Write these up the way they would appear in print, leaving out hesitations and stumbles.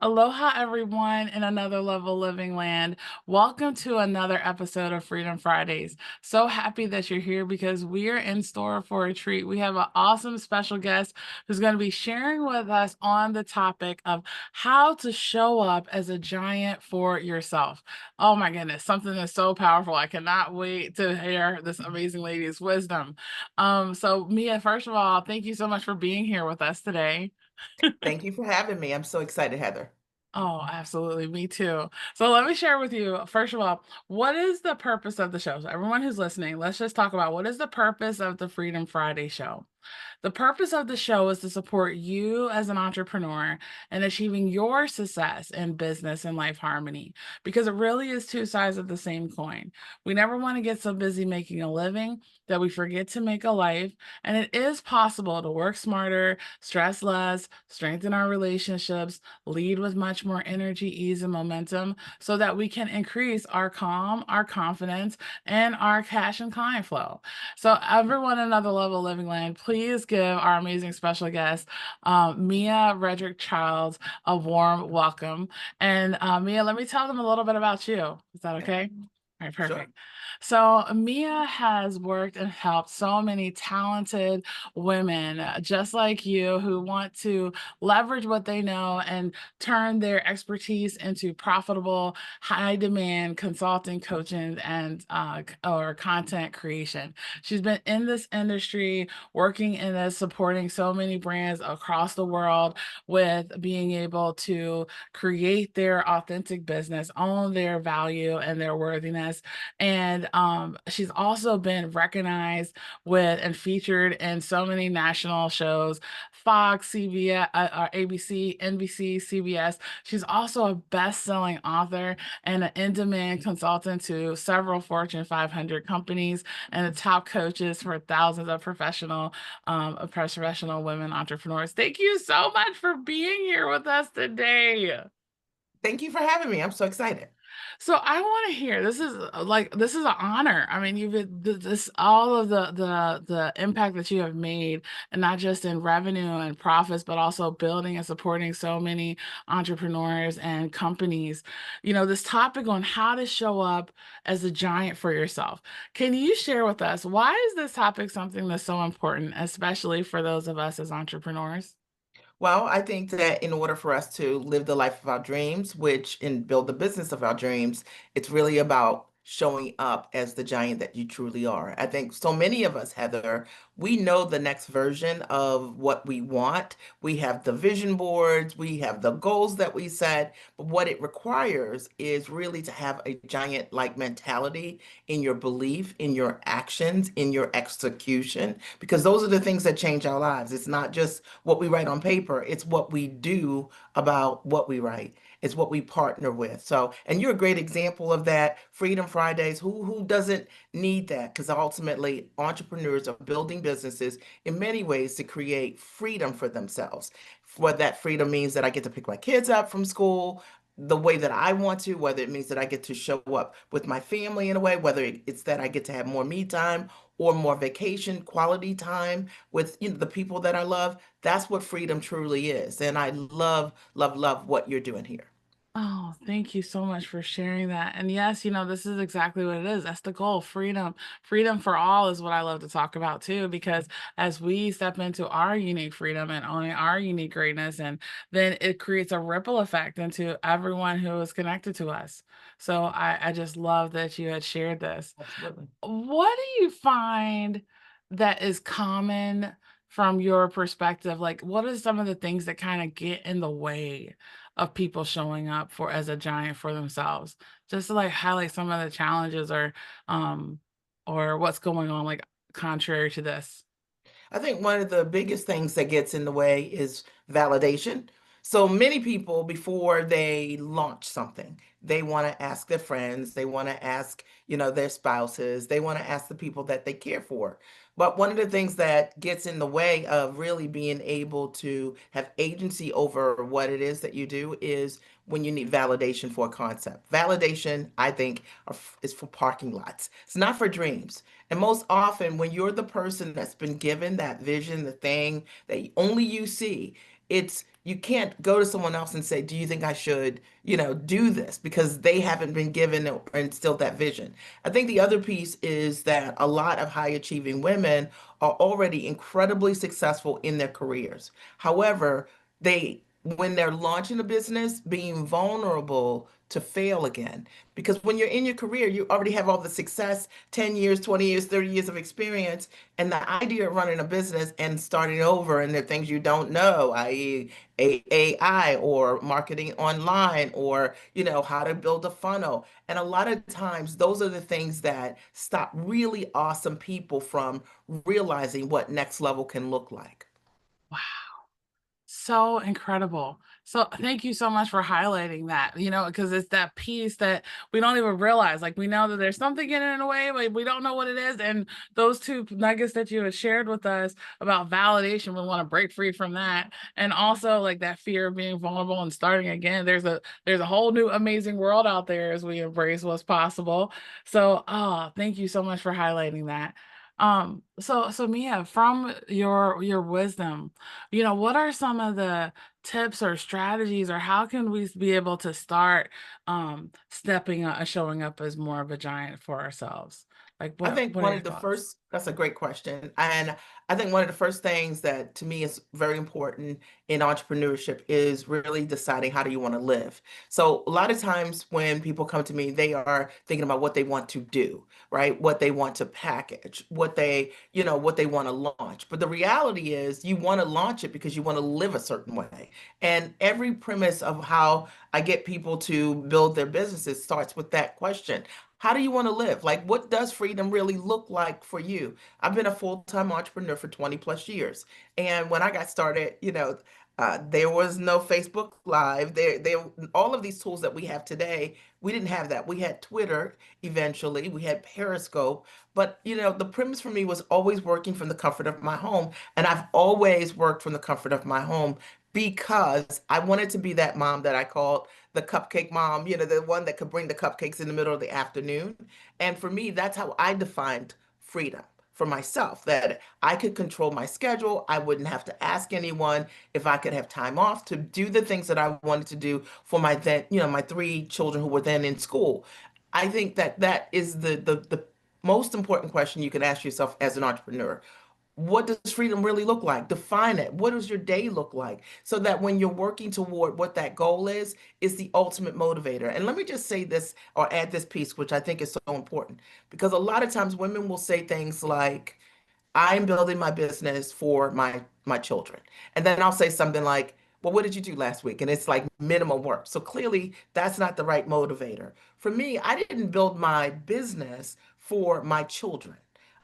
Aloha, everyone, in another level living land. Welcome to another episode of Freedom Fridays. So happy that you're here because we are in store for a treat. We have an awesome special guest who's going to be sharing with us on the topic of how to show up as a giant for yourself. Oh my goodness, something that's so powerful. I cannot wait to hear this amazing lady's wisdom. So, Mia, first of all, thank you so much for being here with us today. Thank you for having me. I'm so excited, Heather. Oh, absolutely. Me too. So let me share with you, first of all, what is the purpose of the show? So everyone who's listening, let's just talk about what is the purpose of the Freedom Friday show. The purpose of the show is to support you as an entrepreneur in achieving your success in business and life harmony because it really is two sides of the same coin. We never want to get so busy making a living that we forget to make a life. And it is possible to work smarter, stress less, strengthen our relationships, lead with much more energy, ease, and momentum so that we can increase our calm, our confidence, and our cash and client flow. So, everyone in Another Level Living Land, please give our amazing special guest, Mia Redrick Childs, a warm welcome. And Mia, let me tell them a little bit about you. Is that Okay, okay? All right, sure. perfect. So, Mia has worked and helped so many talented women just like you who want to leverage what they know and turn their expertise into profitable, high demand consulting, coaching, and or content creation. She's been in this industry, working in this, supporting so many brands across the world with being able to create their authentic business, own their value and their worthiness. And she's also been recognized with and featured in so many national shows, Fox, CBS, ABC, NBC, CBS. She's also a best-selling author and an in-demand consultant to several Fortune 500 companies and the top coaches for thousands of professional women entrepreneurs. Thank you so much for being here with us today. Thank you for having me. I'm so excited. So I want to hear. This is an honor. I mean, this all of the impact that you have made, and not just in revenue and profits, but also building and supporting so many entrepreneurs and companies. This topic on how to show up as a giant for yourself. Can you share with us why is this topic something that's so important, especially for those of us as entrepreneurs? Well, I think that in order for us to live the life of our dreams, which and build the business of our dreams, it's really about showing up as the giant that you truly are. I think so many of us, Heather, we know the next version of what we want. We have the vision boards, we have the goals that we set, but what it requires is really to have a giant-like mentality in your belief, in your actions, in your execution, because those are the things that change our lives. It's not just what we write on paper, it's what we do about what we write. It's what we partner with. So, and you're a great example of that. Freedom Fridays, who doesn't need that? Because ultimately, entrepreneurs are building businesses in many ways to create freedom for themselves. What that freedom means that I get to pick my kids up from school the way that I want to, whether it means that I get to show up with my family in a way, whether it's that I get to have more me time or more vacation quality time with the people that I love. That's what freedom truly is. And I love, love, love what you're doing here. Oh, thank you so much for sharing that. And yes, this is exactly what it is. That's the goal. Freedom. Freedom for all is what I love to talk about too, because as we step into our unique freedom and owning our unique greatness, and then it creates a ripple effect into everyone who is connected to us. So I just love that you had shared this. Absolutely. What do you find that is common from your perspective? Like, what are some of the things that kind of get in the way of people showing up for as a giant for themselves? Just to like highlight some of the challenges um or what's going on, like contrary to this. I think one of the biggest things that gets in the way is validation. So many people, before they launch something, they want to ask their friends, they want to ask, their spouses, they want to ask the people that they care for. But one of the things that gets in the way of really being able to have agency over what it is that you do is when you need validation for a concept. Validation, I think, is for parking lots. It's not for dreams. And most often, when you're the person that's been given that vision, the thing that only you see, it's you can't go to someone else and say, do you think I should, do this? Because they haven't been given or instilled that vision. I think the other piece is that a lot of high achieving women are already incredibly successful in their careers. However, when they're launching a business, being vulnerable to fail again. Because when you're in your career, you already have all the success, 10 years, 20 years, 30 years of experience. And the idea of running a business and starting over, and the things you don't know, i.e., AI or marketing online, or how to build a funnel. And a lot of times those are the things that stop really awesome people from realizing what next level can look like. So incredible. So thank you so much for highlighting that, because it's that piece that we don't even realize. Like we know that there's something getting in the way, but we don't know what it is. And those two nuggets that you had shared with us about validation, we want to break free from that. And also like that fear of being vulnerable and starting again. There's a whole new amazing world out there as we embrace what's possible. So thank you so much for highlighting that. So Mia, from your wisdom, what are some of the tips or strategies, or how can we be able to start stepping up and showing up as more of a giant for ourselves? Like I what think what are one your of the thoughts? first, that's a great question. And I think one of the first things that to me is very important in entrepreneurship is really deciding how do you want to live. So a lot of times when people come to me, they are thinking about what they want to do, right? What they want to package, what they want to launch. But the reality is you want to launch it because you want to live a certain way. And every premise of how I get people to build their businesses starts with that question. How do you want to live? Like, what does freedom really look like for you? I've been a full-time entrepreneur for 20 plus years. And when I got started, there was no Facebook Live. All of these tools that we have today, we didn't have that. We had Twitter eventually, we had Periscope. But, the premise for me was always working from the comfort of my home. And I've always worked from the comfort of my home because I wanted to be that mom that I called the cupcake mom, the one that could bring the cupcakes in the middle of the afternoon. And for me, that's how I defined freedom for myself, that I could control my schedule. I wouldn't have to ask anyone if I could have time off to do the things that I wanted to do for my three children who were then in school. I think that that is the most important question you can ask yourself as an entrepreneur. What does freedom really look like? Define it. What does your day look like? So that when you're working toward what that goal is the ultimate motivator. And let me just say this or add this piece, which I think is so important, because a lot of times women will say things like, I'm building my business for my children. And then I'll say something like, well, what did you do last week? And it's like minimum work. So clearly that's not the right motivator. For me, I didn't build my business for my children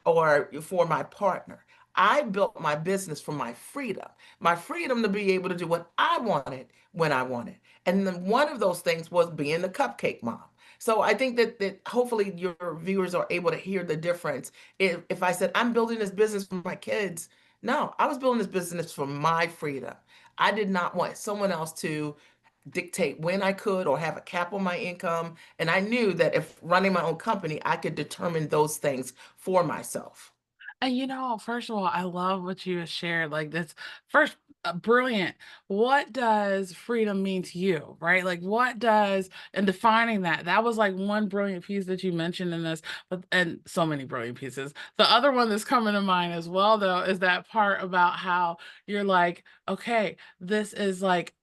or for my partner. I built my business for my freedom to be able to do what I wanted when I wanted. And then one of those things was being the cupcake mom. So I think that hopefully your viewers are able to hear the difference. If I said I'm building this business for my kids, no, I was building this business for my freedom. I did not want someone else to dictate when I could or have a cap on my income. And I knew that if running my own company, I could determine those things for myself. And first of all, I love what you shared. Like this first, brilliant. What does freedom mean to you, right? Like what does, and defining that, that was like one brilliant piece that you mentioned in this, but and so many brilliant pieces. The other one that's coming to mind as well, though, is that part about how you're like, okay, this is like,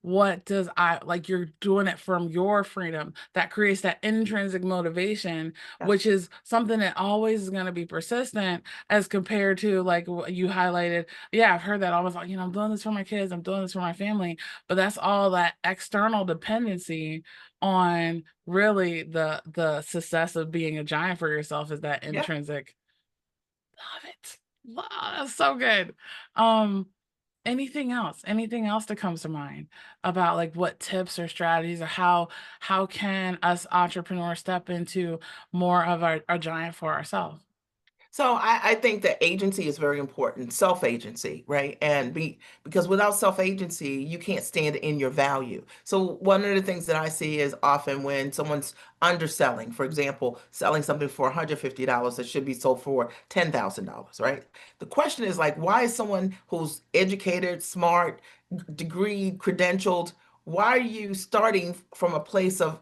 what does I like? You're doing it from your freedom. That creates that intrinsic motivation, which Yes. is something that always is going to be persistent as compared to like what you highlighted. Yeah, I've heard that almost like, I'm doing this for my kids, I'm doing this for my family, but that's all that external dependency on really the success of being a giant for yourself is that Yeah. intrinsic. Love it. That's so good. Um, anything else that comes to mind about like what tips or strategies, or how can us entrepreneurs step into more of our giant for ourselves? So I think that agency is very important, self-agency, right? Because without self-agency, you can't stand in your value. So one of the things that I see is often when someone's underselling, for example, selling something for $150 that should be sold for $10,000, right? The question is like, why is someone who's educated, smart, degree, credentialed, why are you starting from a place of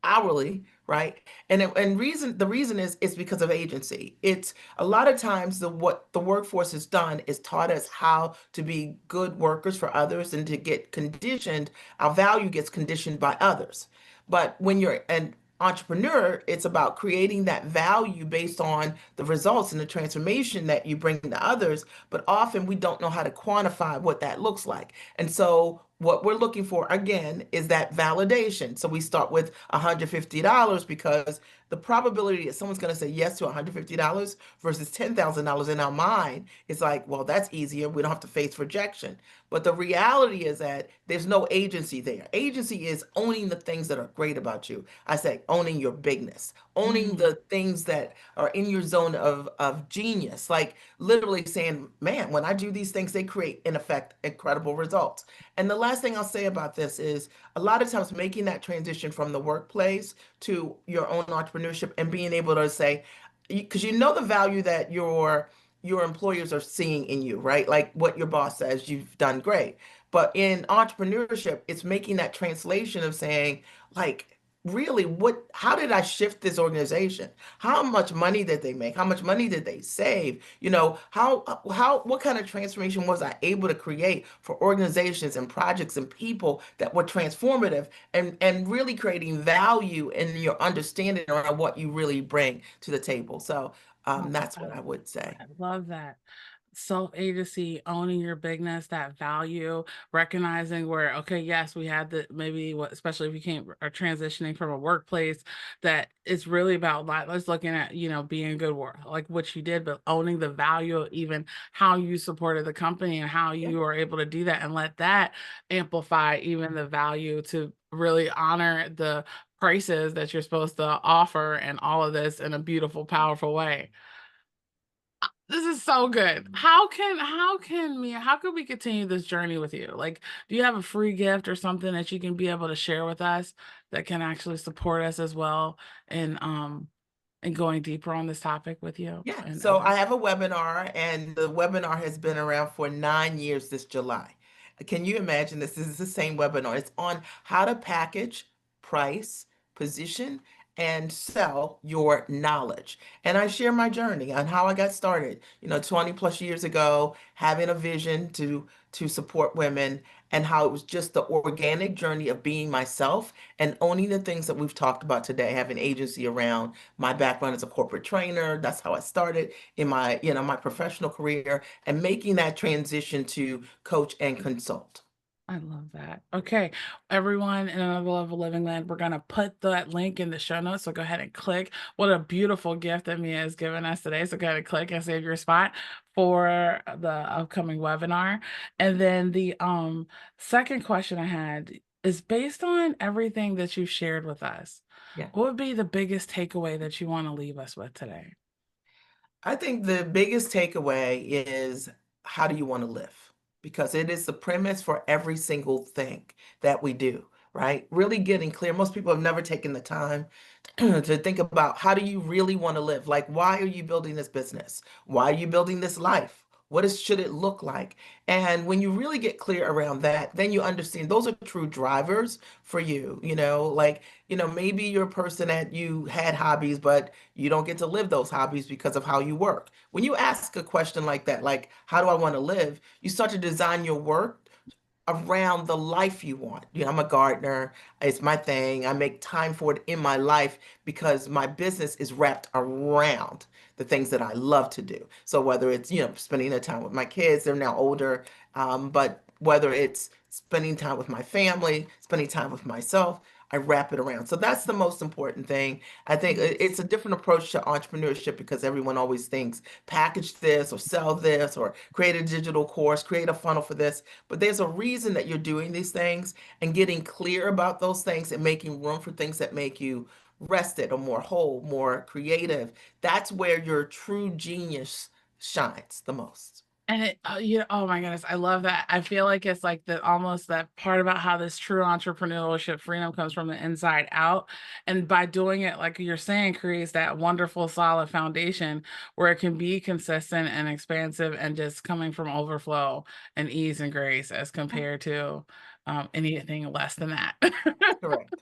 hourly, right? And the reason is because of agency. It's a lot of times what the workforce has done is taught us how to be good workers for others and to get conditioned. Our value gets conditioned by others. But when you're an entrepreneur, it's about creating that value based on the results and the transformation that you bring to others. But often we don't know how to quantify what that looks like. And so what we're looking for again is that validation. So we start with $150 because the probability that someone's going to say yes to $150 versus $10,000 in our mind is like, well, that's easier. We don't have to face rejection. But the reality is that there's no agency there. Agency is owning the things that are great about you. I say owning your bigness, owning Mm, the things that are in your zone of genius. Like literally saying, man, when I do these things, they create, in effect, incredible results. And the last thing I'll say about this is a lot of times making that transition from the workplace to your own entrepreneurship and being able to say, because you know the value that your employers are seeing in you, right? Like what your boss says, you've done great. But in entrepreneurship, it's making that translation of saying, like, really, how did I shift this organization? How much money did they make? How much money did they save? What kind of transformation was I able to create for organizations and projects and people that were transformative and really creating value in your understanding around what you really bring to the table. So oh, that's what I would say. I love that. Self-agency, owning your bigness, that value, recognizing where, okay, yes, we had the maybe what, especially if you came are transitioning from a workplace, that it's really about like let's looking at, being good work, like what you did, but owning the value of even how you supported the company and how Yeah. you were able to do that and let that amplify even the value to really honor the prices that you're supposed to offer and all of this in a beautiful, powerful way. This is so good. How can we continue this journey with you? Like, do you have a free gift or something that you can be able to share with us that can actually support us as well in going deeper on this topic with you Yeah, and so I others? have a webinar, and the webinar has been around for 9 years this July. Can you imagine this? This is the same webinar. It's on how to package, price, position, and sell your knowledge. And I share my journey on how I got started, 20 plus years ago, having a vision to support women and how it was just the organic journey of being myself and owning the things that we've talked about today, having agency around my background as a corporate trainer. That's how I started in my professional career and making that transition to coach and consult. I love that. Okay, everyone in another level living land, we're gonna put that link in the show notes. So go ahead and click. What a beautiful gift that Mia has given us today. So go ahead and click and save your spot for the upcoming webinar. And then the second question I had is based on everything that you've shared with us. Yeah. What would be the biggest takeaway that you want to leave us with today? I think the biggest takeaway is how do you want to live? Because it is the premise for every single thing that we do, right? Really getting clear. Most people have never taken the time to think about how do you really want to live? Like, why are you building this business? Why are you building this life? Should it look like? And when you really get clear around that, then you understand those are true drivers for you. Maybe you're a person that you had hobbies, but you don't get to live those hobbies because of how you work. When you ask a question like that, like, how do I want to live? You start to design your work around the life you want. I'm a gardener. It's my thing. I make time for it in my life because my business is wrapped around the things that I love to do. So whether it's, spending the time with my kids, they're now older, but whether it's spending time with my family, spending time with myself, I wrap it around. So that's the most important thing. I think it's Yes. a different approach to entrepreneurship because everyone always thinks package this or sell this or create a digital course, create a funnel for this. But there's a reason that you're doing these things and getting clear about those things and making room for things that make you rested or more whole, more creative, that's where your true genius shines the most. And oh my goodness, I love that. I feel like it's like the almost that part about how this true entrepreneurship freedom comes from the inside out. And by doing it, like you're saying, creates that wonderful, solid foundation where it can be consistent and expansive and just coming from overflow and ease and grace as compared to anything less than that. Correct.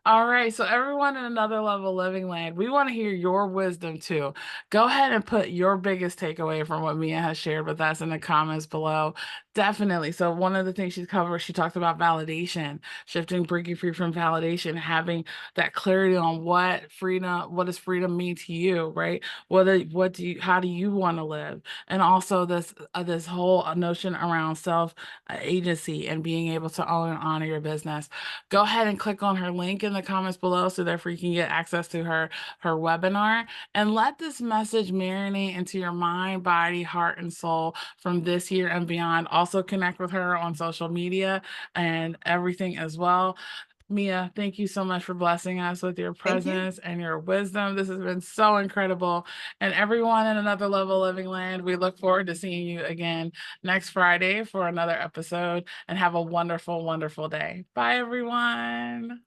All right, so everyone in Another Level Living Land, we want to hear your wisdom too. Go ahead and put your biggest takeaway from what Mia has shared with us in the comments below. Definitely. So one of the things she's covered, she talked about validation, shifting, breaking free from validation, having that clarity on what does freedom mean to you, right? How do you want to live? And also this whole notion around self agency and being able to own and honor your business. Go ahead and click on her link in the comments below so therefore you can get access to her webinar, and let this message marinate into your mind, body, heart, and soul from this year and beyond. Also connect with her on social media and everything as well. Mia, thank you so much for blessing us with your Thank you. presence and your wisdom. This has been so incredible. And everyone in Another Level Living Land, we look forward to seeing you again next Friday for another episode, and have a wonderful, wonderful day. Bye, everyone.